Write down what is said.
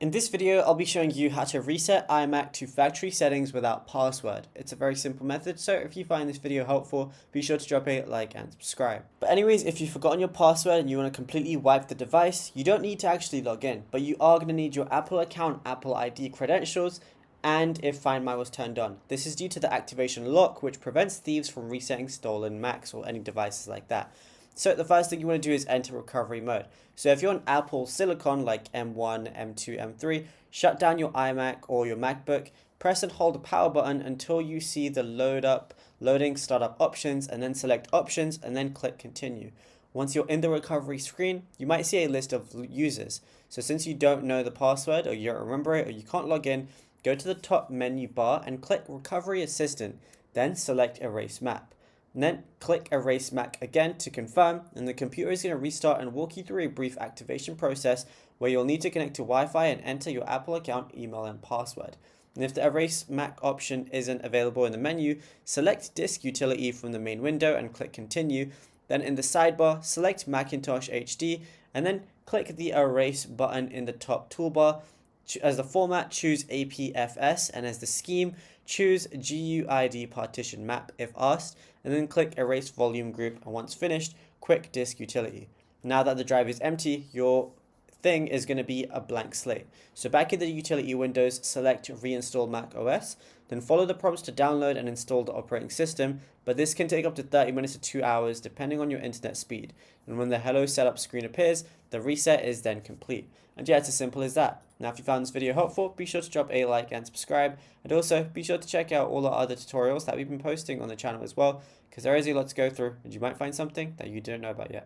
In this video, I'll be showing you how to reset iMac to factory settings without password. It's a very simple method, so if you find this video helpful, be sure to drop a like and subscribe. But anyways, if you've forgotten your password and you want to completely wipe the device, you don't need to actually log in, but you are going to need your Apple account, Apple ID credentials, and if Find My was turned on. This is due to the activation lock, which prevents thieves from resetting stolen Macs or any devices like that. So the first thing you want to do is enter recovery mode. So if you're on Apple Silicon like M1, M2, M3, shut down your iMac or your MacBook, press and hold the power button until you see the loading startup options, and then select options and then click continue. Once you're in the recovery screen, you might see a list of users. So since you don't know the password or you don't remember it or you can't log in, go to the top menu bar and click Recovery Assistant, then select Erase Map. And then click Erase Mac again to confirm, and the computer is going to restart and walk you through a brief activation process where you'll need to connect to Wi-Fi and enter your Apple account, email, and password. And if the Erase Mac option isn't available in the menu, select Disk Utility from the main window and click Continue. Then in the sidebar, select Macintosh HD and then click the Erase button in the top toolbar. As the format, choose APFS, and as the scheme, choose GUID partition map if asked, and then click Erase Volume Group, and once finished, quick Disk Utility. Now that the drive is empty, your thing is going to be a blank slate. So back in the utility windows, select Reinstall Mac OS, then follow the prompts to download and install the operating system, but this can take up to 30 minutes to 2 hours depending on your internet speed. And when the Hello Setup screen appears, the reset is then complete. And yeah, it's as simple as that. Now if you found this video helpful, be sure to drop a like and subscribe, and also be sure to check out all our other tutorials that we've been posting on the channel as well, because there is a lot to go through and you might find something that you didn't know about yet.